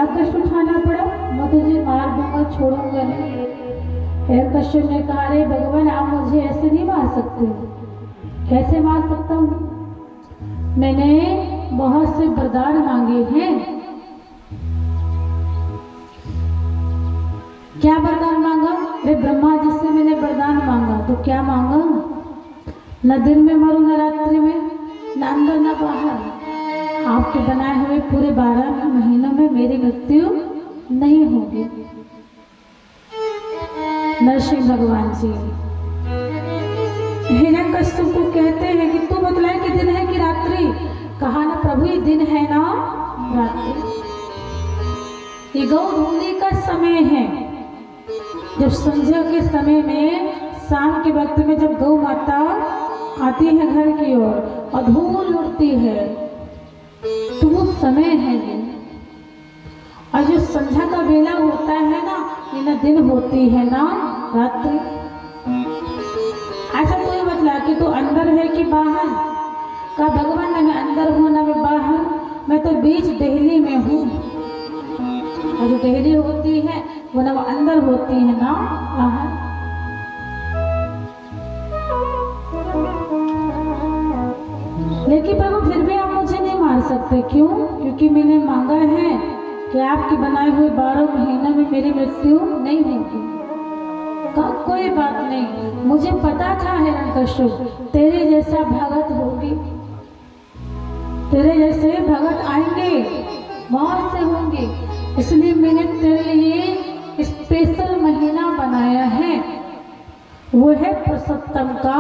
बड़ा कष्ट उठाना पड़ा, मैं तुझे मार दूंगा, छोड़ूंगा नहीं। हिरण्यकश्यप ने कहा, अरे भगवान आप मुझे ऐसे नहीं मार सकते। कैसे मार सकता हूँ? मैंने बहुत से वरदान मांगे हैं। क्या वरदान मांगा? अरे ब्रह्मा जी से मैंने वरदान मांगा, तो क्या मांगा? न दिन में मरूं न रात्रि में, न अंदर न बाहर। आपके बनाए हुए पूरे 12 महीनों में मेरी मृत्यु नहीं होगी। नरसिंह भगवान जी हिरण्यकश्यप को कहते हैं कि तू बतलाए कि दिन है कि रात्रि? कहा ना प्रभु ये दिन है ना रात्रि। ये गौधूली का समय है। जब संध्या के समय में, शाम के वक्त में जब गौ माता आती है घर की ओर और धूल उड़ती है, तो वो समय है ये। और जो संध्या का वेला होता है ना, ये ना दिन होती है ना रात्रि। ऐसा कोई बतला कि तू अंदर है कि बाहर? का भगवान ना मैं अंदर हूँ ना मैं बाहर, मैं तो बीच देहली में हूँ। और जो देहली होती है वो ना अंदर होती है ना बाहर। लेकिन प्रभु फिर भी आप मुझे नहीं मार सकते। क्यों? क्योंकि मैंने मांगा है कि आपके बनाए हुए 12 महीनों में मेरी मृत्यु नहीं होगी। कोई बात नहीं, मुझे पता था हिरण्यकश्यप तेरे जैसा भगत होगी, तेरे जैसे भगत आएंगे, बहुत से होंगे। इसलिए मैंने तेरे लिए स्पेशल महीना बनाया है, वो है पुरुषोत्तम का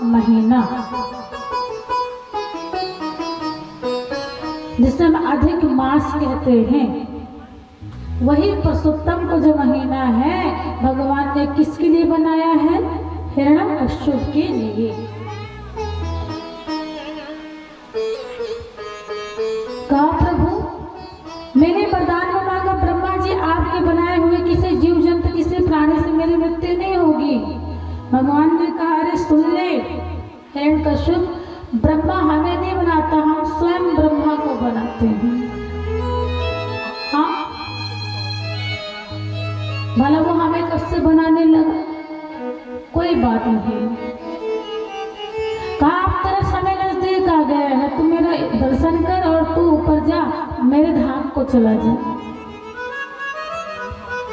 महीना, जिसे हम अधिक मास कहते हैं। वही पुरुषोत्तम का जो महीना है भगवान ने किसके लिए बनाया है? हिरण्यकश्यप के लिए। कहा प्रभु मैंने वरदान में मांगा, ब्रह्मा जी आपके बनाए हुए किसी जीव जंतु किसी प्राणी से मेरी मृत्यु नहीं होगी। भगवान ने कहा अरे सुन ले हिरण्यकश्यप, ब्रह्मा हमें नहीं बनाता, हम स्वयं ब्रह्मा को बनाते हैं। हाँ, भला वो हमें कब से बनाने लगा? कोई बात नहीं। कहा अब तेरा समय नजदीक आ गया है, तू मेरा दर्शन कर और तू ऊपर जा, मेरे धाम को चला जा।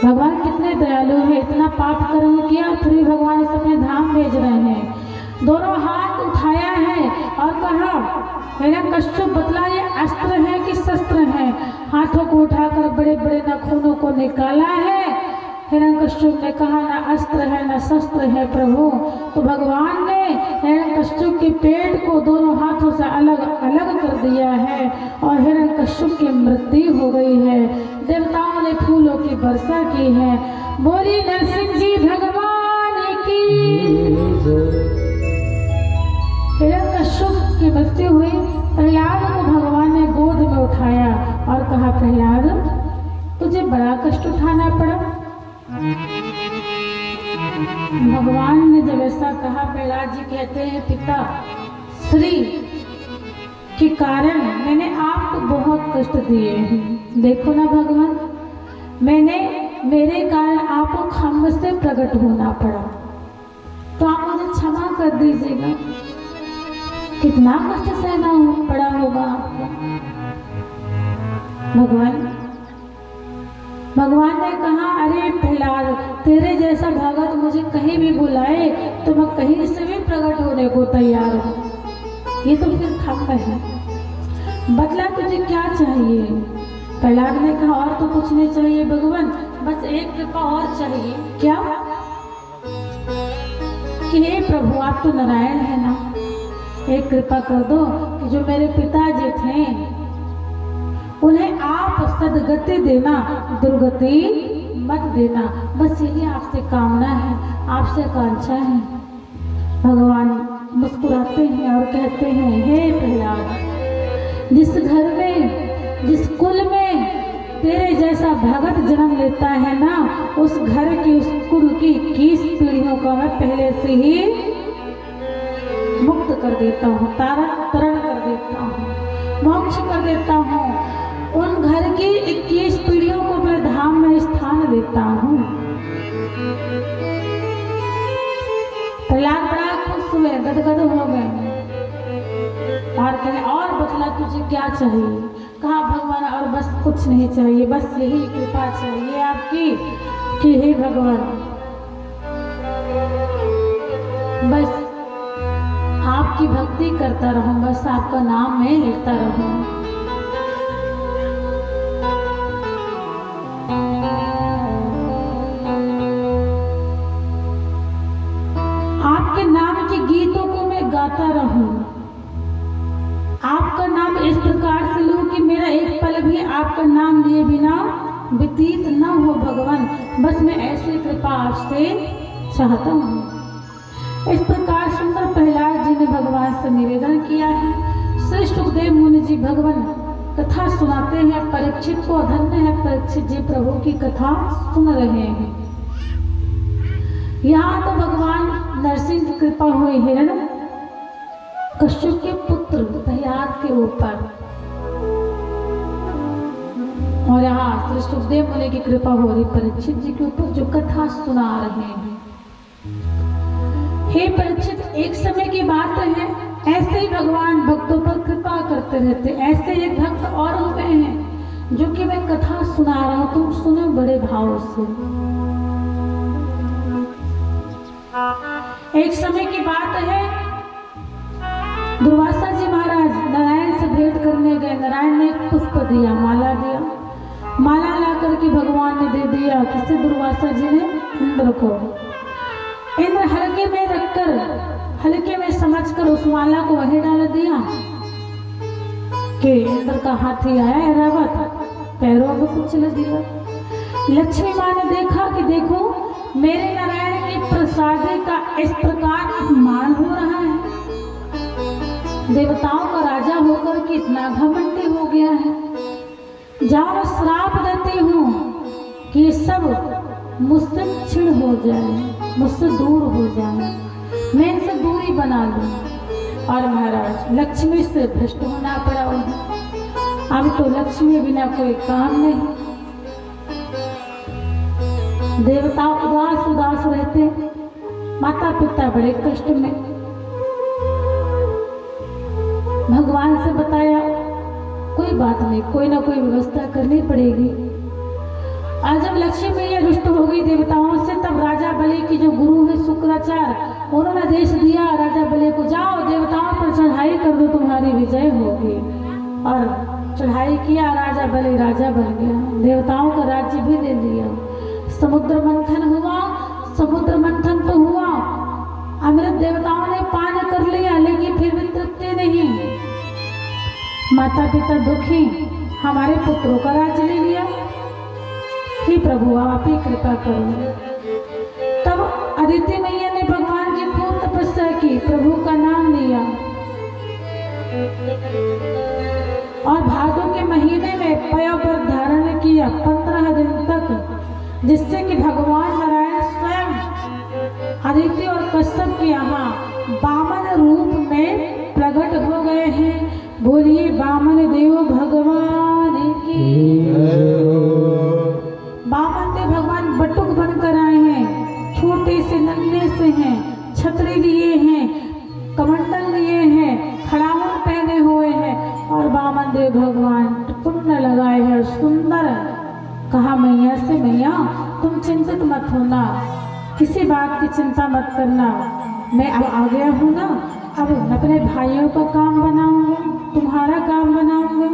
भगवान कितने दयालु है, इतना पाप कर्म किया फिर भी भगवान इसे अपने धाम भेज रहे हैं। दोनों हाथ उठाया है और कहा हिरण्यकश्यप बतला ये अस्त्र है कि शस्त्र है? हाथों को उठाकर बड़े बड़े नाखूनों को निकाला है। हिरण्यकश्यप ने कहा ना अस्त्र है ना शस्त्र है प्रभु। तो भगवान ने हिरण्यकश्यप के पेट को दोनों हाथों से अलग अलग कर दिया है और हिरण्यकश्यप की मृत्यु हो गई है। देवताओं ने फूलों की वर्षा की है। बोली नरसिंह जी भगवान की। हिरण्यकश्यप की मृत्यु हुई। प्रहलाद को भगवान ने गोद में उठाया और कहा प्रहलाद तुझे बड़ा कष्ट उठाना पड़ा। भगवान ने जब ऐसा कहा, प्रहलाद जी कहते हैं पिता श्री के कारण मैंने आपको बहुत कष्ट दिए हैं। देखो ना भगवान, मेरे कारण आपको खम्भ से प्रकट होना पड़ा, तो आप मुझे क्षमा कर दीजिएगा। कितना कष्ट सहना पड़ा होगा आपको। भगवान ने कहा अरे प्रहलाद तेरे जैसा भगत मुझे कहीं भी बुलाए तो मैं कहीं से भी प्रकट होने को तैयार हूँ। ये तो फिर खम्भ है, बतला तुझे क्या चाहिए? प्रहलाद ने कहा और तो कुछ नहीं चाहिए भगवान, बस एक कृपा और चाहिए। क्या? कि हे प्रभु आप तो नारायण है ना, एक कृपा कर दो कि जो मेरे पिताजी थे उन्हें आप सदगति देना, दुर्गति मत देना। बस यही आपसे कामना है, आपसे आकांक्षा है। भगवान मुस्कुराते हैं और कहते हैं हे प्रहलाद, जिस घर में जिस कुल में तेरे जैसा भगत जन्म लेता है ना, उस घर की उस कुल की 21 पीढ़ियों का मैं पहले से ही मुक्त कर देता हूँ, तरण कर देता हूँ, मोक्ष कर देता हूँ। उन घर की 21 पीढ़ी देता हूँ। प्रहलाद बड़ा खुश हुए, गदगद हो गए और कहने और बतला तुझे क्या चाहिए। कहा भगवान और बस कुछ नहीं चाहिए, बस यही कृपा चाहिए आपकी कि हे भगवान बस आपकी भक्ति करता रहूं, बस आपका नाम मैं लेता रहूं। आपके नाम के गीतों को मैं गाता रहूं, आपका नाम इस प्रकार से लूं कि मेरा एक पल भी आपका नाम लिए बिना व्यतीत न हो भगवान, बस मैं ऐसी कृपा आपसे चाहता हूँ। इस प्रकार सुंदर प्रहलाद जी ने भगवान से निवेदन किया है। श्री सुखदेव मुनि जी भगवान कथा सुनाते हैं परीक्षित को। धन्य है परीक्षित जी, प्रभु की कथा सुन रहे हैं। यहाँ तो भगवान नरसिंह की कृपा हुई हिरण कश्यप के पुत्र प्रहलाद के ऊपर, और यहाँ श्री सुखदेव मुनि की कृपा हो रही परीक्षित जी के ऊपर जो कथा सुना रहे हैं। हे परीक्षित, एक समय की बात है, ऐसे ही भगवान भक्तों पर कृपा करते रहते। ऐसे एक भक्त और हो गए हैं जो कि मैं कथा सुना रहा हूं, तुम सुनो बड़े भाव से। एक समय की बात है, दुर्वासा जी महाराज नारायण से भेंट करने गए। नारायण ने पुष्प दिया, माला दिया। माला ला करके भगवान ने दे दिया किसे? दुर्वासा जी ने इंद्र को। इंद्र हल्के में रखकर, हल्के में समझकर उस माला को वहीं डाल दिया कि इंद्र का हाथी आया ऐरावत, पैरों में कुचल दिया। लक्ष्मी माँ ने देखा कि देखो मेरे नारायण के प्रसादे का इस प्रकार अपमान हो रहा है, देवताओं का राजा होकर के इतना घमंडी हो गया है। जाओ मैं श्राप देती हूँ कि सब मुझसे छिड़ हो जाए, मुझसे दूर हो जाए, मैं इनसे दूरी बना लूं। और महाराज लक्ष्मी से भ्रष्ट होना पड़ा उन्हें। अब तो लक्ष्मी बिना कोई काम नहीं। देवता उदास उदास रहते, माता पिता बड़े कष्ट में। भगवान से बताया कोई बात नहीं, कोई ना कोई व्यवस्था करनी पड़ेगी। और जब लक्ष्मी मैया रुष्ट हो गई देवताओं से, तब राजा बलि की जो गुरु है शुक्राचार्य, उन्होंने आदेश दिया राजा बलि को, जाओ देवताओं पर चढ़ाई कर दो, तुम्हारी विजय होगी। और चढ़ाई किया, राजा बलि राजा बन गया, देवताओं का राज्य भी दे दिया। समुद्र मंथन हुआ, समुद्र मंथन तो हुआ, अमृत देवताओं ने पान कर लिया, लेकिन फिर भी तृप्ति नहीं। माता पिता दुखी, हमारे पुत्रों का राज्य ले लिया। हे प्रभु आप ही कृपा करो। तब अदिति मैया ने भगवान की खूब तपस्या की, प्रभु का नाम लिया, और भादों के महीने में पयों पर धारण किया 15 दिन तक, जिससे कि भगवान नारायण स्वयं अदिति और कश्यप के यहाँ वामन रूप में प्रकट हो गए हैं। बोलिए वामन देव भगवान की। वामन देव भगवान बटुक बनकर आए हैं, छोटे से नन्हे से हैं, छतरी लिए हैं, कमंडल लिए हैं, खड़ावन पहने हुए हैं, और वामन देव भगवान पुण्य लगाए हैं सुंदर। कहा मैया से, मैया तुम चिंतित मत होना, किसी बात की चिंता मत करना, मैं अब आ गया हूँ ना, अब अपने भाइयों का काम बनाऊंगा, तुम्हारा काम बनाऊंगा।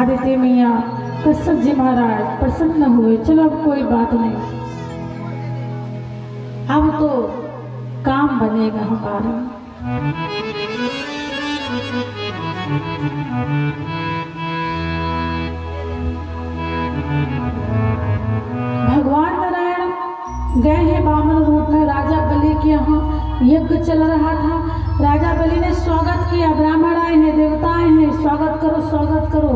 आदित्य मैया कश्यप जी महाराज प्रसन्न हुए, चलो अब कोई बात नहीं, अब तो काम बनेगा हमारा। भगवान नारायण गए हैं वामन रूप में। राजा बलि के यहाँ यज्ञ चल रहा था, राजा बलि ने स्वागत किया, ब्राह्मण आए हैं, देवता आए हैं, स्वागत करो स्वागत करो।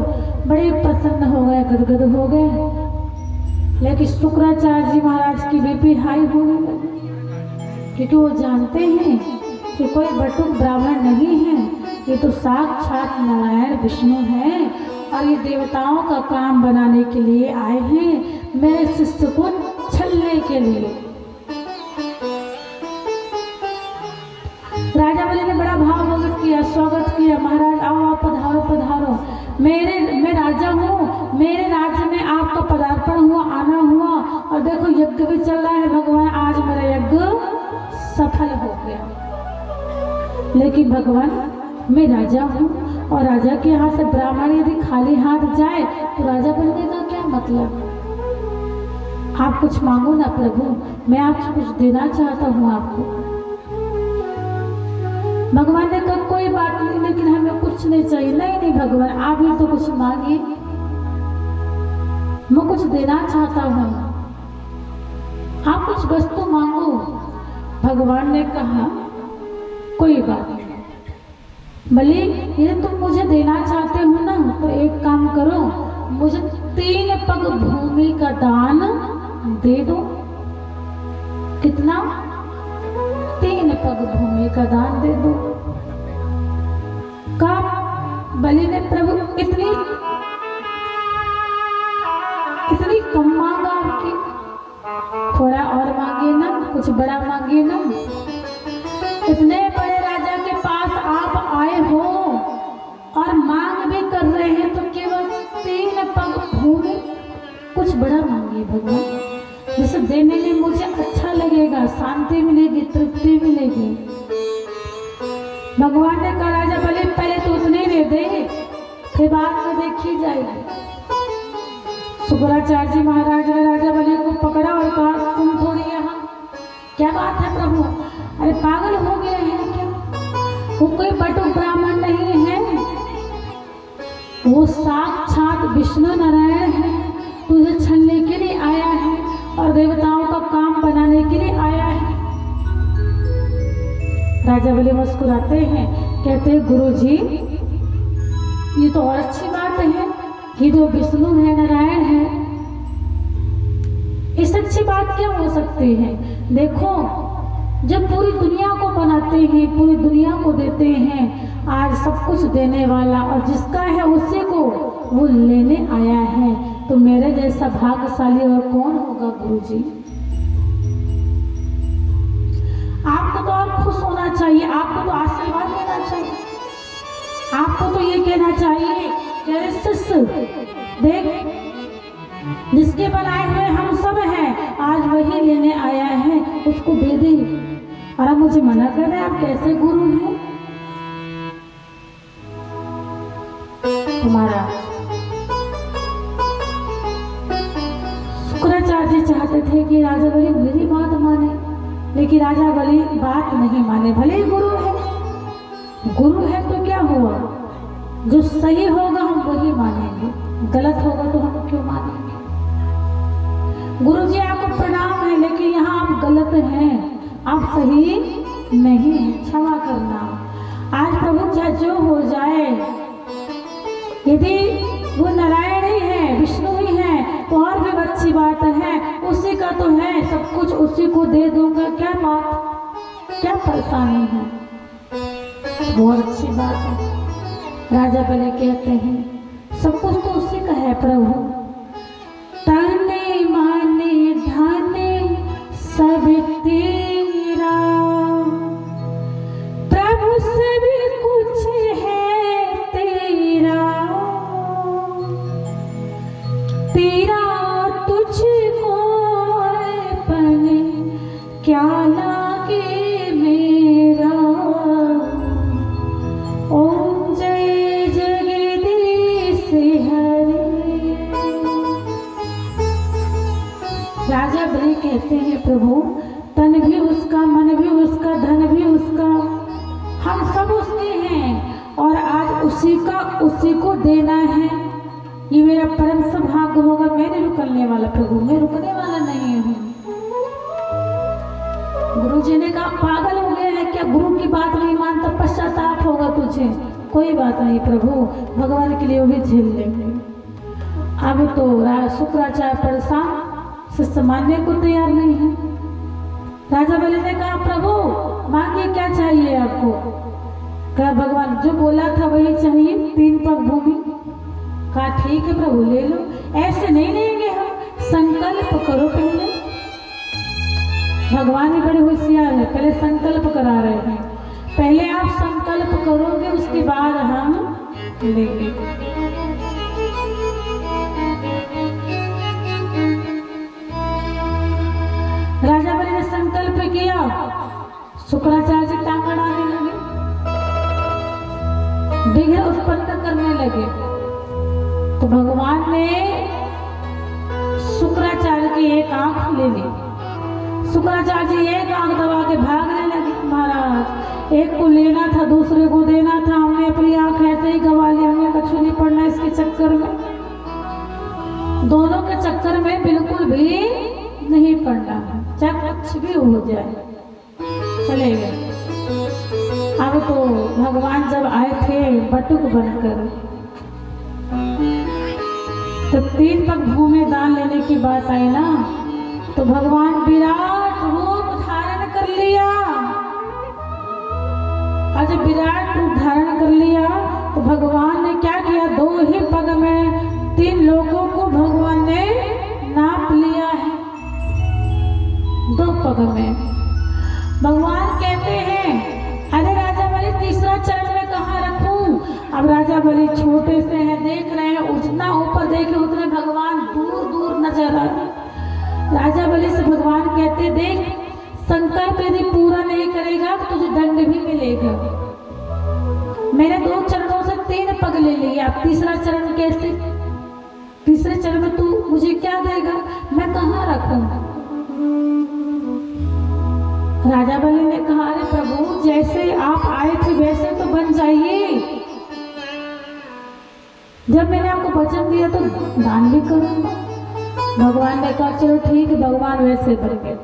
बड़े प्रसन्न हो गए, गदगद हो गए। लेकिन शुक्राचार्य जी महाराज की बीपी हाई होने लगी, क्योंकि वो जानते हैं कि कोई बटुक ब्राह्मण नहीं है, ये तो साक्षात नारायण विष्णु है, और ये देवताओं का काम बनाने के लिए आए हैं, मेरे शिष्य को छलने के लिए। राजा बलि ने बड़ा भाव भगत किया, स्वागत किया, महाराज आओ आप पधारो पधारो, मैं राजा हूँ, मेरे राज्य में आपका पदार्पण हुआ, आना हुआ, और देखो यज्ञ भी चल रहा है भगवान, आज मेरा यज्ञ सफल हो गया। लेकिन भगवान मैं राजा हूँ, और राजा के यहाँ से ब्राह्मण यदि खाली हाथ जाए तो राजा बनने का क्या मतलब? आप कुछ मांगो ना प्रभु, मैं आपसे कुछ देना चाहता हूँ आपको। भगवान ने कहा कोई बात नहीं, लेकिन हमें कुछ नहीं चाहिए। नहीं नहीं भगवान, आप भी तो कुछ मांगिए, मैं कुछ देना चाहता हूँ, आप कुछ वस्तु मांगो। भगवान ने कहा कोई बात नहीं, भले ये तुम मुझे देना चाहते हो ना, तो एक काम करो, मुझे 3 पग भूमि का दान दे दो। कितना? 3 पग भूमि का दान दे दो। कब बलि ने प्रभु इतनी कम मांगा आपकी, थोड़ा और मांगिए ना, कुछ बड़ा मांगिए ना। इतने बड़े राजा के पास आप आए हो और मांग भी कर रहे हैं, तो केवल 3 पग भूमि, कुछ बड़ा मांगिए भगवान, जिसे देने में मुझे अच्छा लगेगा, शांति मिलेगी, तृप्ति मिलेगी। भगवान ने कहा राजा बलि पहले तो उतने दे दे, फिर बाद में देखी जाएगी। शुक्राचार्य जी महाराज ने राजा बलि को पकड़ा और कहा तुम थोड़ी यहाँ, क्या बात है प्रभु, अरे पागल हो गए हैं क्या? वो कोई बटुक ब्राह्मण नहीं है, वो साक्षात विष्णु नारायण है, तुझे छलने के लिए आया है और देवताओं का काम बनाने के लिए आया है। राजा बलि मुस्कुराते हैं, कहते हैं गुरुजी ये तो और अच्छी बात है, ये जो विष्णु है नारायण है, इस अच्छी बात क्या हो सकती है? देखो जब पूरी दुनिया को बनाते हैं, पूरी दुनिया को देते हैं, आज सब कुछ देने वाला और जिसका है उसी को वो लेने आया है, तो मेरे जैसा भाग्यशाली और कौन होगा गुरुजी? आपको तो और खुश होना चाहिए, आपको तो आशीर्वाद देना चाहिए, आपको तो ये कहना चाहिए कि शिष्य देख जिसके बनाए हुए हम सब हैं, आज वही लेने आया है, उसको दे दे। और आप मुझे मना कर रहे हैं, आप कैसे गुरु हैं? तुम्हारा शुक्राचार्य जी चाहते थे कि राजा बलि मेरी बात माने, लेकिन राजा बलि बात नहीं माने। भले ही गुरु है तो क्या हुआ, जो सही होगा हम वही मानेंगे, गलत होगा तो हम क्यों मानेंगे? गुरु जी आपको प्रणाम है, लेकिन यहाँ आप गलत हैं, आप सही नहीं हैं, क्षमा करना। आज प्रभु चाहे जो हो जाए, यदि वो नारायण ही है, विष्णु ही है, तो और भी अच्छी बात है, उसी का तो है सब कुछ, उसी को दे दूंगा, क्या बात, क्या परेशानी है, बहुत अच्छी बात है। राजा बलि कहते हैं सब कुछ तो उसी का है प्रभु, ताने माने धाने सब तेरा, प्रभु सभी कुछ है तेरा, तेरा तुझको अर्पण क्या लागे मेरा, ओम जय जगदीश हरे। राजा बलि कहते हैं प्रभु तन भी उसका, मन भी उसका, धन भी उसका, हम सब उसके हैं और आज उसी को देना है, ये मेरा परम सौभाग्य होगा। मैं नहीं रुकने वाला प्रभु, मैं रुकने वाला नहीं हूँ। गुरु जी ने कहा पागल हो गया है क्या, गुरु की बात नहीं मानता, पश्चाताप होगा तुझे। कोई बात नहीं प्रभु, भगवान के लिए वो भी झेल लेंगे। अब तो शुक्राचार्य परेशान, शिष्य मानने को तैयार नहीं है। राजा बलि ने कहा प्रभु मांगिए क्या चाहिए आपको? कहा भगवान जो बोला था वही चाहिए, 3 पग भूमि। कहा ठीक है प्रभु ले लो। ऐसे नहीं लेंगे हम, संकल्प करो पहले। भगवान भी बड़े होशियार है, पहले संकल्प करा रहे हैं। पहले आप संकल्प करोगे उसके बाद हम लेंगे। राजा बलि ने संकल्प किया, शुक्राचार्य जी टांग अड़ाने लगे, विघ्न उत्पन्न करने लगे। तो भगवान ने शुक्राचार्य की एक आंख ले ली। शुक्राचार्य जी एक आंख दबा के भागने लगे। महाराज एक को लेना था, दूसरे को देना था, हमने अपनी आंख ऐसे ही गवा ली, हमें कछु नहीं पड़ना इसके चक्कर में, दोनों के चक्कर में बिल्कुल भी नहीं पड़ना, चाहे कुछ भी हो जाए चले गए। अब तो भगवान जब आए थे बटुक बनकर, तो 3 पग भूमि दान लेने की बात आई ना, तो भगवान विराट रूप धारण कर लिया। और जब विराट रूप धारण कर लिया तो भगवान ने क्या किया, 2 ही पग में 3 लोगों को भगवान ने नाप लिया है। 2 पग में भगवान कहते हैं अरे राजा बलि तीसरा चरण में कहाँ रखूं। अब राजा बलि छोटे से हैं, देख रहे हैं, उतना ऊपर देखे उतने भगवान दूर दूर नजर आ रहे। राजा बलि से भगवान कहते देख, संकल्प यदि पूरा नहीं करेगा तो तुझे दंड भी मिलेगा। मैंने 2 चरणों से 3 पग ले लिए, अब तीसरा चरण कैसे, तीसरे चरण में तू मुझे क्या देगा, मैं कहाँ रखूं। राजा बलि ने कहा अरे प्रभु जैसे आप आए थे वैसे तो बन जाइए, जब मैंने आपको वचन दिया तो दान भी करूंगा। भगवान ने कहा चलो ठीक है, भगवान वैसे बन गए।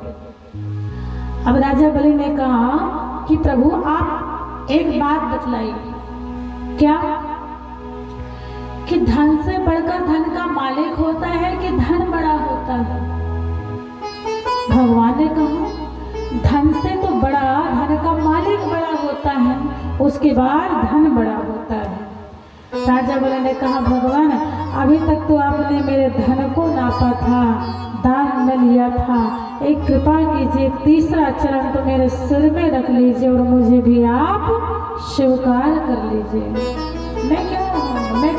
अब राजा बलि ने कहा कि प्रभु आप एक बात बतलाइए, क्या कि धन से बढ़कर धन का मालिक होता है कि धन बड़ा होता है। भगवान ने कहा धन से तो बड़ा धन का मालिक बड़ा होता है, उसके बाद धन बड़ा होता है। राजा बलि ने कहा भगवान अभी तक तो आपने मेरे धन को नापा था, दान में लिया था, एक कृपा कीजिए तीसरा चरण तो मेरे सिर में रख लीजिए और मुझे भी आप स्वीकार कर लीजिए। मैं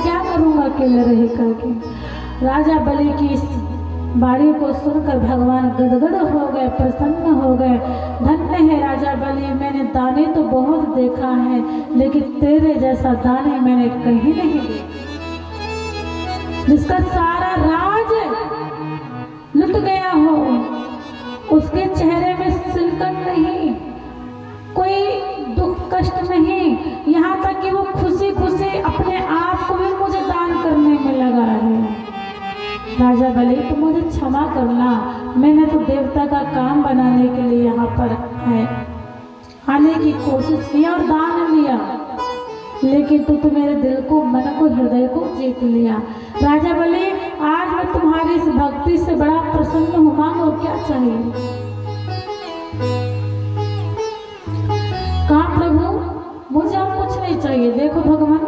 क्या करूँगा अकेले रह करके। राजा बलि की इस बाणी को सुनकर भगवान गदगद हो गए, प्रसन्न हो गए। धन्य है राजा बलि, मैंने दाने तो बहुत देखा है लेकिन तेरे जैसा दाने मैंने कहीं नहीं देखा, जिसका सारा राज लुट गया हो, उसके चेहरे में सिलकन नहीं, कोई दुख कष्ट नहीं, यहाँ तक कि वो खुशी खुशी अपने आप को भी मुझे दान करने में लगा है। राजा बलि तो मुझे क्षमा करना, मैंने तो देवता का काम बनाने के लिए यहाँ पर है आने की कोशिश की और दान लिया, लेकिन तू मेरे दिल को, मन को, हृदय को जीत लिया। राजा बलि आज मैं तुम्हारी इस भक्ति से बड़ा प्रसन्न हूँ, मांगो क्या चाहिए। कहा प्रभु मुझे अब कुछ नहीं चाहिए, देखो भगवान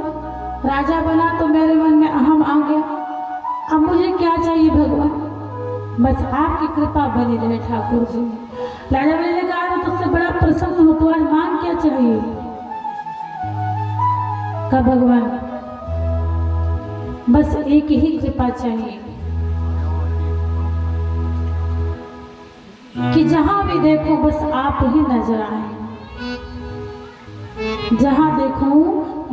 राजा बना तो मेरे मन में अहम आ गया, अब मुझे क्या चाहिए भगवान, बस आपकी कृपा बनी रहे ठाकुर जी। राजा बलि ने कहा मैं तुझसे बड़ा प्रसन्न हूँ, तो आज मांग क्या चाहिए। कहा भगवान बस एक ही कृपा चाहिए कि जहां भी देखो बस आप ही नजर आए, जहां देखो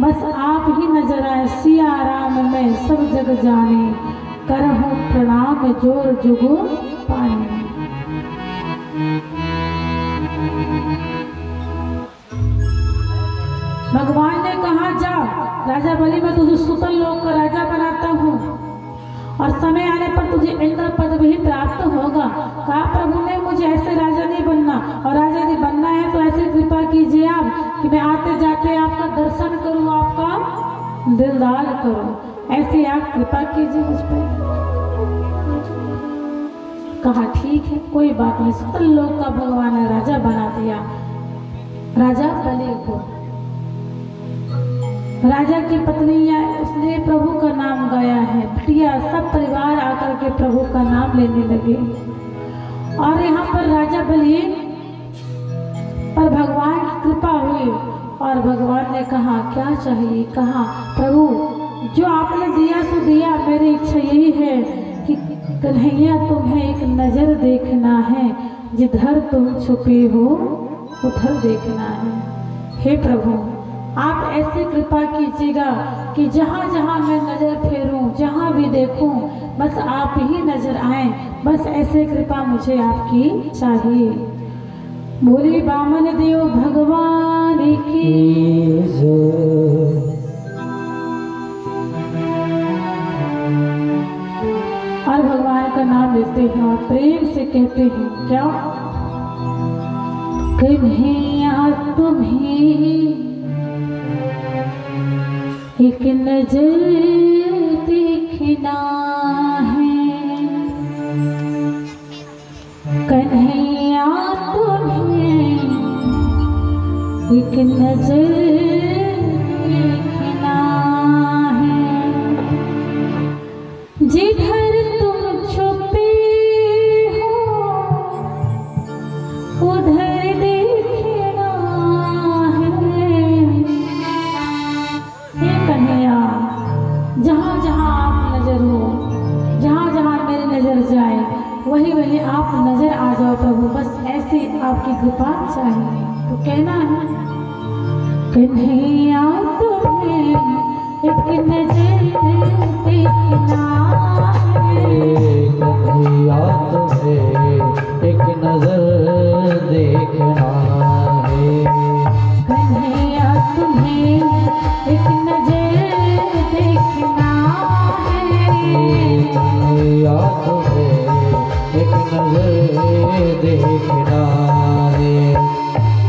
बस आप ही नजर आए। सिया राम में सब जग जाने, करहूं प्रणाम जोर जुगु पानी। भगवान ने कहा जा राजा बलि मैं तुझे सुतल लोक का राजा बनाता हूँ और समय आने पर तुझे इंद्र पद भी प्राप्त होगा। कहा प्रभु ने मुझे ऐसे राजा नहीं बनना, और राजा यदि बनना है तो ऐसी कृपा कीजिए आप कि मैं आते जाते आपका दर्शन करूं, आपका दिलदार करूं, ऐसी आप कृपा कीजिए मुझ पर। कहा ठीक है कोई बात नहीं। सुतल लोक का भगवान ने राजा बना दिया राजा बलि को। राजा की पत्नी या उसने प्रभु का नाम गाया है। बिटिया सब परिवार आकर के प्रभु का नाम लेने लगे। और यहाँ पर राजा बलि पर भगवान की कृपा हुई और भगवान ने कहा क्या चाहिए। कहा प्रभु जो आपने दिया सो दिया, मेरी इच्छा यही है कि कन्हैया तुम्हें एक नज़र देखना है, जिधर तुम छुपे हो उधर देखना है। हे प्रभु आप ऐसी कृपा कीजिएगा कि जहाँ जहाँ मैं नज़र फेरूं, जहाँ भी देखूं, बस आप ही नज़र आएं। बस ऐसे कृपा मुझे आपकी चाहिए। बोले बामन देव भगवान की और भगवान का नाम लेते हैं और प्रेम से कहते हैं क्या कन्हैया तुम्हें एक नजर देखना है, कन्हैया तुम्हें एक नजर देखना है, जिधर तुम छुपे हो उधर देखना है। हे कन्हैया जहाँ जहाँ आप नजर हो, जहाँ जहाँ मेरी नजर जाए वही वही आप नजर आ जाओ प्रभु। बस ऐसी आपकी कृपा चाहिए। तो कहना है कन्हैया तुम्हें एक नजर देखना है, कन्हैया तुम्हें एक नजर देखना है, कन्हैया तुम्हें एक नजर देखना है, कन्हैया तुम्हें एक नजर देखना है,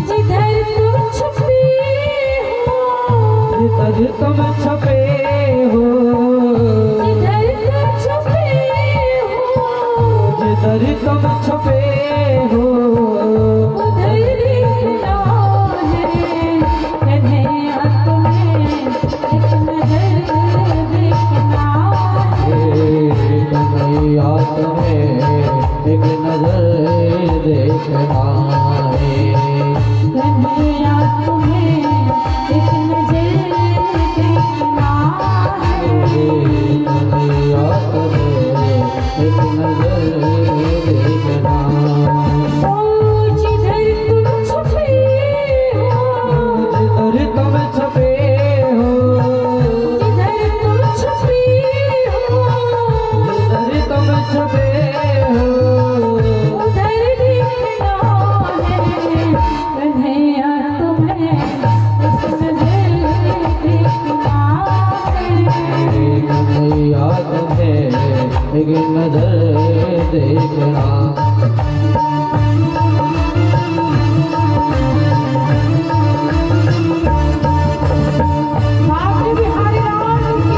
जिधर तुम छुपे हो, जिधर तुम छुपे हो, जिधर तुम छुपे हो, जिधर तुम छुपे हो उधर देखना है। कन्हैया तुम्हें एक नजर देखना है, कन्हैया तुम्हें एक नजर देखना है, कन्हैया तुम्हें एक नजर देखना है, कन्हैया तुम्हें एक नजर देखना है। ओ जिधर तुम छुपे हो, जिधर तुम छुपे हो, जिधर तुम छुपे हो, जिधर तुम छुपे हो उधर देखना है। कन्हैया तुम्हें एक नजर देखना है, कन्हैया तुम्हें एक नजर देखना। बाप बिहारी राम की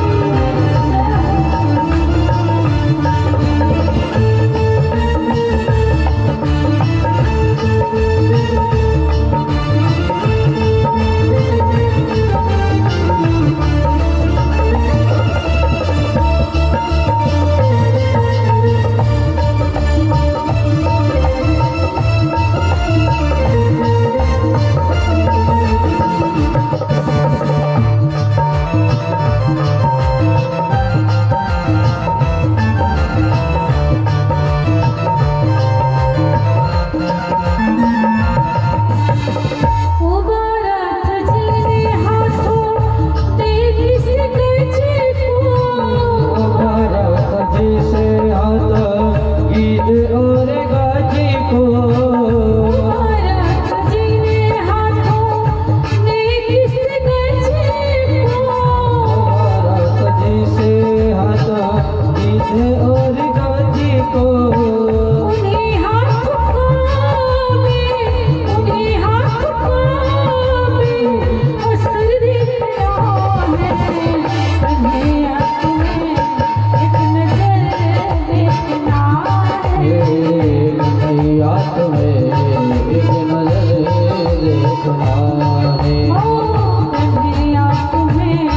तुम्हें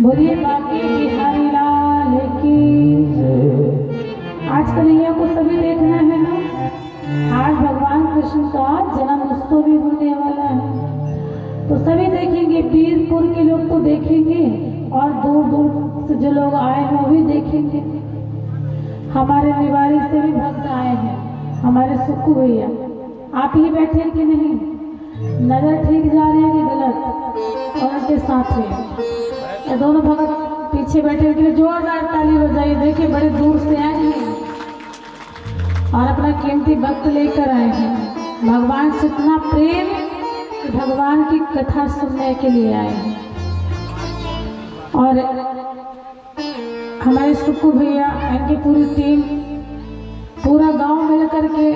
बोलिए बाकी बिहारी लाल की। आज कन्हैया को सभी देखना है ना। आज भगवान कृष्ण का जन्म उत्सव भी होने वाला है, तो सभी देखेंगे। वीरपुर के लोग तो देखेंगे और दूर दूर से जो लोग आए हैं वो भी देखेंगे। हमारे निवारी से भी भक्त आए हैं, हमारे सुक्कू भैया। आप ही बैठे कि नहीं? नजर ठीक जा रही है कि गलत? और उनके साथ में ये दोनों भगत पीछे बैठे हुए, जोरदार ताली बजाइए। देखिए बड़े दूर से आए हैं और अपना कीमती वक्त लेकर आए हैं। भगवान से इतना प्रेम कि भगवान की कथा सुनने के लिए आए हैं। और हमारे सुक्कू भैया, इनकी पूरी टीम, पूरा गांव मिल करके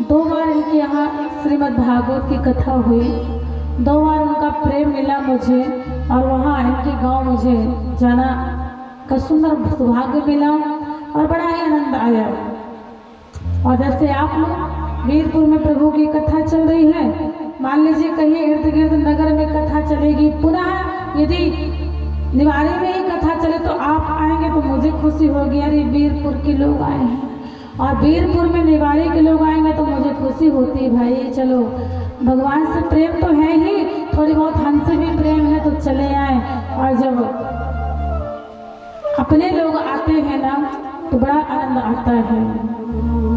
2 बार इनके यहाँ श्रीमद् भागवत की कथा हुई। 2 बार उनका प्रेम मिला मुझे और वहाँ इनके गांव मुझे जाना का सुंदर सौभाग्य मिला और बड़ा ही आनंद आया। और जैसे आप लोग वीरपुर में प्रभु की कथा चल रही है, मान लीजिए कहीं इर्द गिर्द नगर में कथा चलेगी, पुनः यदि निवाड़ी में ही कथा चले तो आप आएंगे तो मुझे खुशी होगी, अरे वीरपुर के लोग आए हैं। और वीरपुर में निवाड़ी के लोग आएंगे तो मुझे खुशी होती है। भाई चलो, भगवान से प्रेम तो है ही, थोड़ी बहुत हमसे भी प्रेम है तो चले आए। और जब अपने लोग आते हैं ना तो बड़ा आनंद आता है।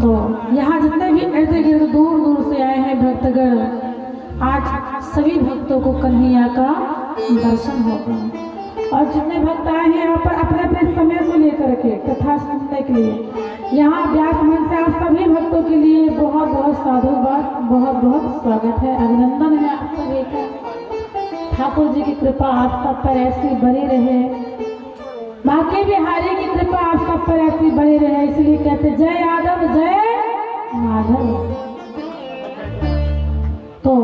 तो यहाँ जितने भी इर्द गिर्द दूर दूर से आए हैं भक्तगण, आज सभी भक्तों को कन्हैया का दर्शन होगा। और जितने भक्त आए हैं यहाँ पर अपने अपने समय को लेकर के कथा सुनने के लिए, यहाँ व्यास मंच से आप सभी भक्तों के लिए बहुत बहुत साधुवाद, बहुत बहुत स्वागत है, अभिनंदन है आप सभी का। ठाकुर जी की कृपा आप सब पर ऐसी बनी रहे, बाकी बिहारी की कृपा आप सब पर ऐसी बनी रहे। इसलिए कहते जय यादव जय माधव। तो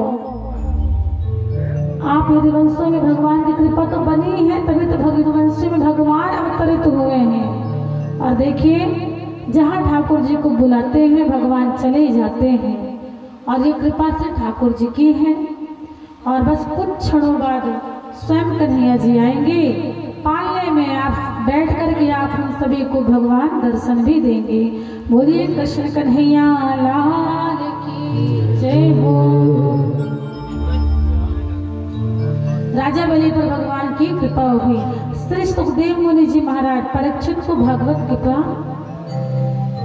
आप यदुवंशों में भगवान की कृपा तो बनी है, तभी तो यदुवंशों में भगवान अवतरित हुए हैं। और देखिए जहाँ ठाकुर जी को बुलाते हैं भगवान चले जाते हैं, और ये कृपा से ठाकुर जी की है। और बस कुछ क्षणों बाद स्वयं कन्हैया जी आएंगे पालने में, आप बैठ करके आप हम सभी को भगवान दर्शन भी देंगे। बोलिए कृष्ण कन्हैया लाल की जय हो। राजा बलि पर भगवान की कृपा होगी। श्री सुखदेव मुनि जी महाराज परीक्षित को भागवत कृपा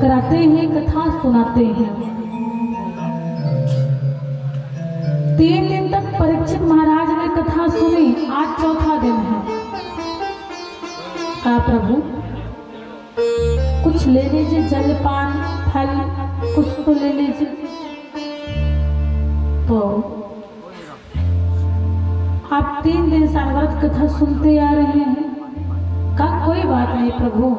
कराते हैं, कथा सुनाते हैं। 3 दिन तक परीक्षित महाराज ने कथा सुनी, आज 4था दिन है। कहा प्रभु कुछ ले लीजिए, जलपान फल कुछ तो ले लीजिए। तो आप 3 दिन से अनवरत कथा सुनते आ रहे हैं। कहा कोई बात नहीं प्रभु,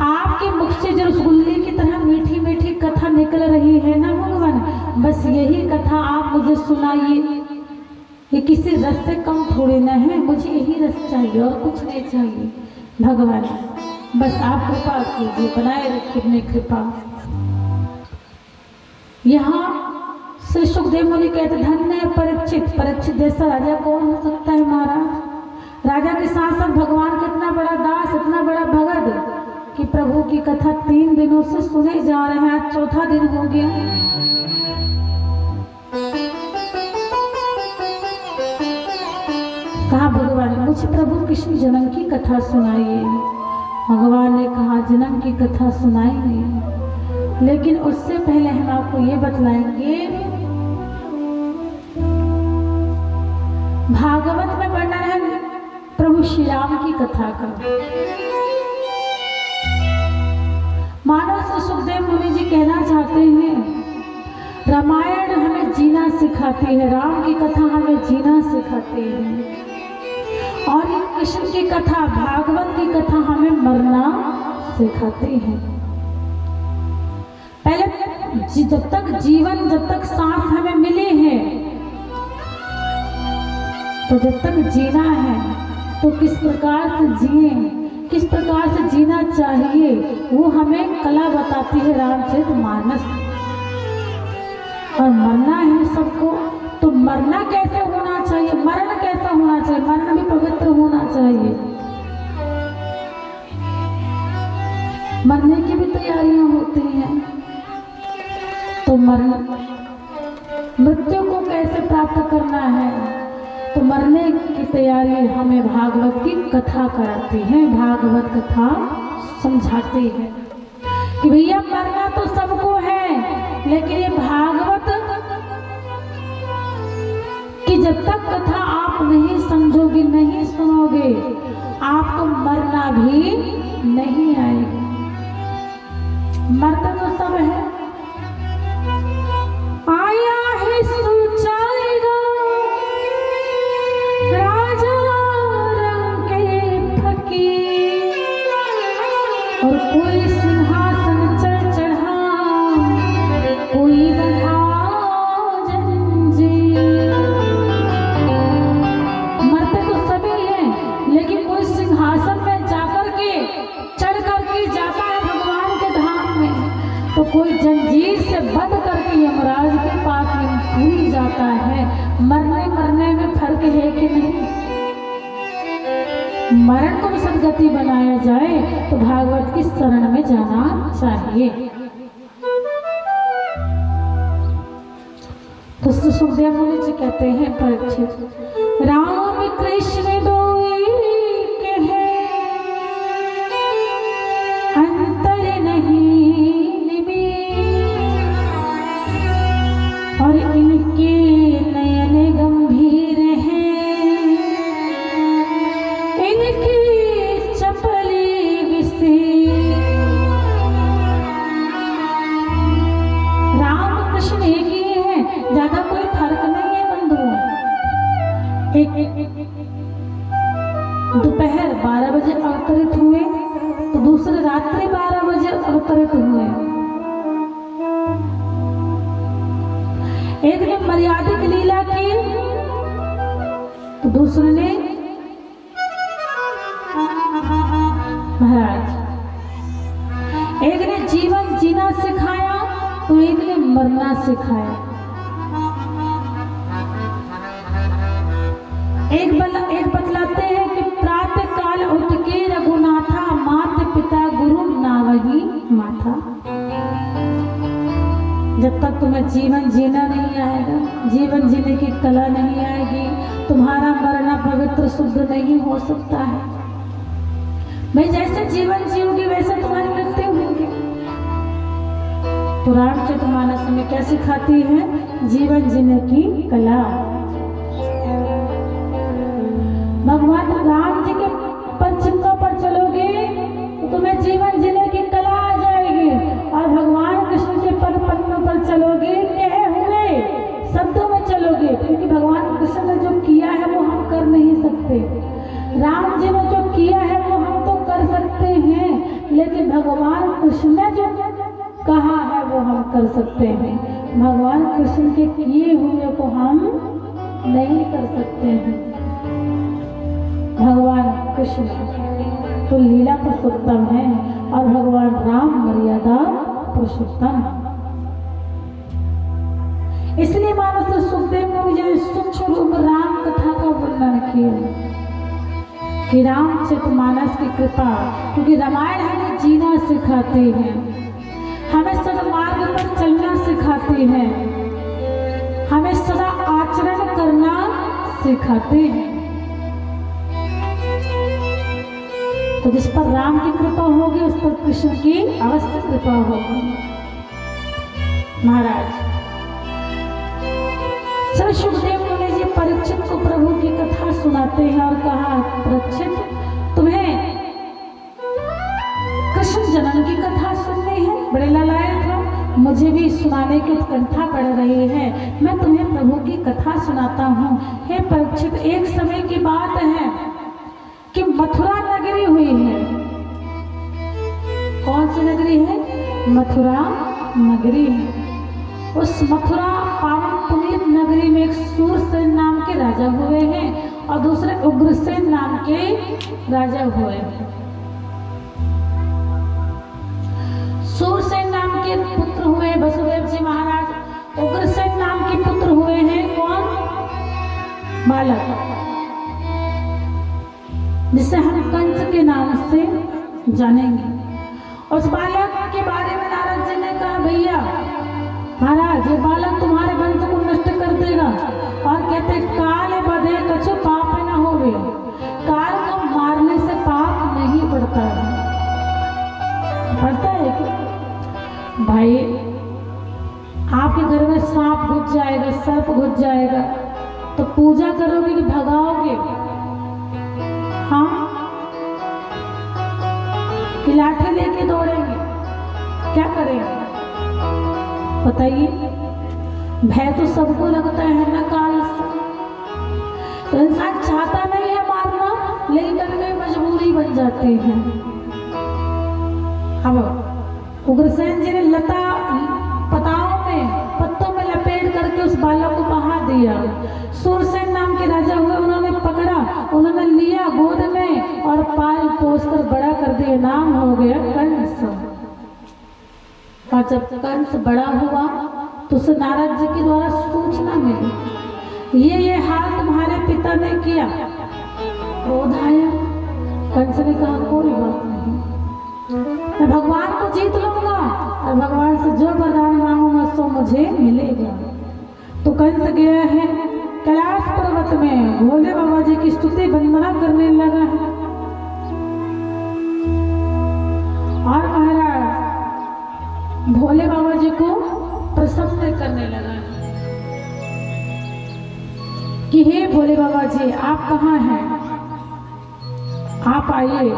आपके मुख से जो रसगुल्ले की तरह मीठी मीठी कथा निकल रही है ना भगवान, बस यही कथा आप मुझे सुनाइए। ये किसी रस से कम थोड़ी ना है, मुझे यही रस चाहिए और कुछ नहीं चाहिए। भगवान बस आप कृपा कीजिए, बनाए रखिए अपनी कृपा। यहाँ श्री सुखदेव मुनि कहते धन्य है परीक्षित। परीक्षित जैसा राजा कौन हो सकता है महाराज। राजा के साथ साथ भगवान का इतना बड़ा दास, इतना बड़ा भगत कि प्रभु की कथा 3 दिनों से सुने जा रहे हैं, आज 4था दिन हो गया। कहा भगवान मुझे प्रभु कृष्ण जन्म की कथा सुनाइए। भगवान ने कहा जन्म की कथा सुनाएंगे, लेकिन उससे पहले हम आपको ये बतलाएंगे भागवत में वर्णन है प्रभु श्री राम की कथा का। मानो श्री सुखदेव मुनि जी कहना चाहते हैं रामायण हमें जीना सिखाती है, राम की कथा हमें जीना सिखाती है, और ये कृष्ण की कथा, भागवत की कथा हमें मरना सिखाती है। पहले जब तक जीवन, जब तक सांस हमें मिली है, तो जब तक जीना है तो किस प्रकार से जिए, किस प्रकार से जीना चाहिए, वो हमें कला बताती है रामचरितमानस। और मरना है सबको, तो मरना कैसे होना चाहिए, मरण कैसा होना चाहिए, मरण भी पवित्र होना चाहिए। मरने की भी तैयारियां होती हैं। तो मृत्यु को कैसे प्राप्त करना है, तो मरने की तैयारी हमें भागवत की कथा कराती है, भागवत कथा समझाती है कि भैया मरना तो सबको है, लेकिन ये भागवत कि जब तक कथा आप नहीं समझोगे, नहीं सुनोगे, आपको मरना भी नहीं आएगा। मरता तो सब है। आया है सोचाएगा राजा रंग के फकीर, और कोई सिंहासन चढ़ा, कोई बंधा जंजीर। मरते तो सभी हैं, लेकिन कोई सिंहासन में जाकर के चढ़ करके जाता है भगवान के धाम में, तो कोई जंजीर से बंध करके यमराज के पास में भूल जाता है। मरने में फर्क है कि नहीं? मरण को सदगति बनाया जाए तो भागवत की शरण में जाना चाहिए। तो सुखदेव मुनि जी कहते हैं परीक्षित, राम कृष्ण दोई कहे अंतर नहीं निमी, और इनके नयन गंभीर हैं, इनकी चपली विषय। राम कृष्ण एक ही है, ज्यादा कोई फर्क नहीं है बंधुओं। एक दोपहर 12 बजे अवतरित हुए, तो दूसरे रात्रि 12 बजे अवतरित हुए। एक ने मर्यादिक लीला की, तो दूसरे ने महाराज, एक ने जीवन जीना सिखाया, तो एक ने मरना सिखाया। एक बतलाते हैं कि प्रातः काल उठ के रघुनाथा, माता पिता गुरु नावही माथा। जब तक तुम्हें जीवन जीना नहीं आएगा, जीवन जीने की कला नहीं आएगी, तुम्हारा मरना पवित्र शुद्ध नहीं हो सकता है। भाई जैसे जीवन जियोगे वैसे तुम्हारी मृत्यु होगी। तो रामचरितमानस में क्या सिखाती है? जीवन जीने की कला। भगवान राम जी के पंचों पर चलोगे तो तुम्हें जीवन जीने की कला आ जाएगी, और भगवान कृष्ण के पद पद्मों पर चलोगे, कहे हुए शब्दों में चलोगे, क्योंकि भगवान कृष्ण ने जो किया है वो हम कर नहीं सकते। राम जी ने जो किया है वो हम तो कर सकते हैं, लेकिन भगवान कृष्ण ने जो कहा है वो हम कर सकते हैं। भगवान कृष्ण के किए हुए को हम नहीं कर सकते हैं। भगवान कृष्ण तो लीला पुरुषोत्तम है, और भगवान राम मर्यादा पुरुषोत्तम। इसलिए मानस सुखदेव मुनि जी ने सूक्ष्म रूप राम कथा का वर्णन किया कि रामचरितमानस की कृपा, क्योंकि रामायण हमें जीना सिखाती है, हमें सदमार्ग पर चलना सिखाती है, हमें सदा आचरण करना सिखाते हैं। तो जिस पर राम की कृपा होगी उस पर कृष्ण की अवश्य कृपा होगी। महाराज श्री सुखदेव मुनि जी परीक्षित को प्रभु की कथा सुनाते हैं और कहा, परीक्षित तुम्हें कृष्ण जन्म की कथा सुननी है? बड़े लालायत हो, मुझे भी सुनाने की उत्कंठा पड़ रही है, मैं तुम्हें प्रभु की कथा सुनाता हूँ। हे परीक्षित, एक समय की बात है कि मथुरा नगरी हुई है। कौन सी नगरी है? मथुरा नगरी है। उस मथुरा पावन पुनीत नगरी में एक सूरसेन नाम के राजा हुए हैं और दूसरे उग्रसेन नाम के राजा हुए हैं। सूरसेन नाम के पुत्र हुए वसुदेव जी महाराज, उग्रसेन नाम के पुत्र हुए हैं कौन? बालक, जिसे हम कंस के नाम से जानेंगे। उस बालक के बारे में नारद जी ने कहा, भैया महाराज ये बालक तुम्हारे वंश को नष्ट कर देगा। और कहते काल बधे कछु पाप न होवे, काल को मारने से पाप नहीं बढ़ता है। बढ़ता है क्या भाई? आपके घर में सांप घुस जाएगा, सर्प घुस जाएगा, तो पूजा करोगे कि भगाओगे? हाँ, कि लाठी लेके दौड़ेंगे? क्या करेंगे बताइए? भय तो सबको लगता है ना काल से। तो इंसान चाहता नहीं है मारना, लेकिन कभी मजबूरी बन जाती है। अब उग्रसेन जी ने लता पत्तों में लपेट करके उस बालक को बहा दिया। सूरसेन नाम के राजा हुए, उन्होंने पकड़ा, उन्होंने लिया गोद में और पाल पोस कर बड़ा कर दिया। नाम हो गया कंस। और जब कंस बड़ा हुआ तो उसे नारद जी के द्वारा सूचना मिली, ये हाल तुम्हारे पिता ने किया। क्रोध आया, कंस ने कहा कोई बात नहीं, मैं भगवान को जीत लूंगा और भगवान से जो वरदान मांगूंगा सो मुझे मिलेगा। तो कंस गया है कैलाश पर्वत में, भोले बाबा जी की स्तुति वंदना करने लगा है। और महाराज भोले बाबा जी को प्रसन्न करने लगा है कि हे भोले बाबा जी आप कहाँ हैं, आप आइए।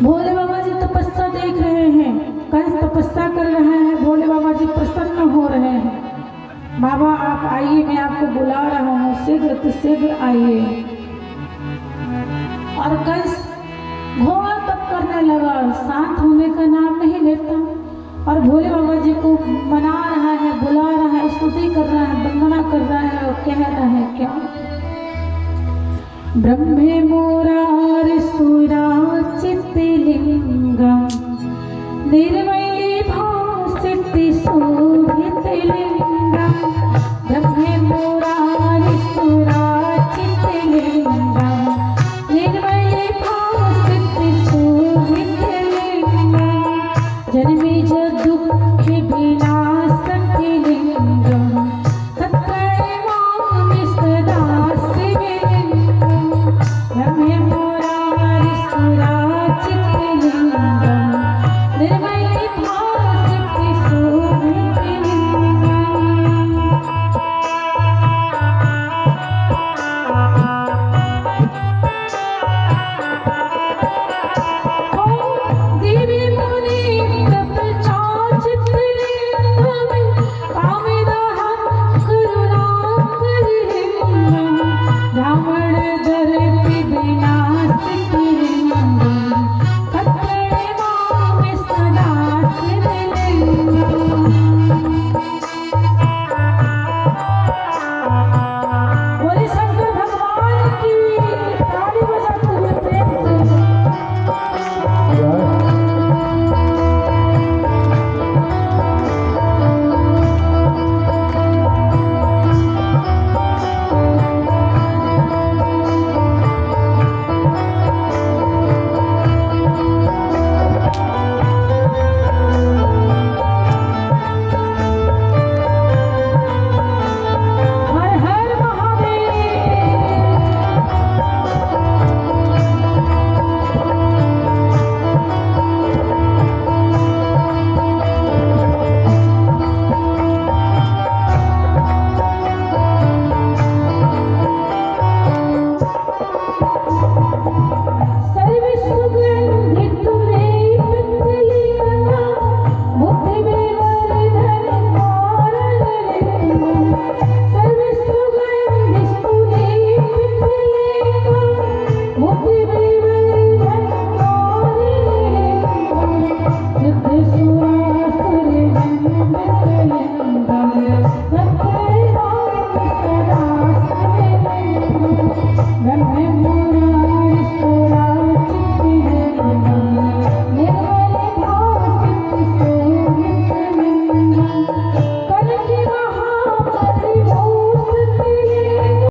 भोले बाबा जी तपस्या देख रहे हैं, कंस तपस्या कर रहे हैं, भोले बाबा जी प्रसन्न हो रहे हैं। बाबा आप आइए, मैं आपको बुला रहा हूँ, शीघ्र शीघ्र आइए। और कंस घोर तप करने लगा, शांत होने का नाम नहीं लेता और भोले बाबा जी को मना रहा है, बुला रहा है, स्तुति कर रहा है, वंदना कर रहा है और कह रहा है क्या? ब्रह्मे मोर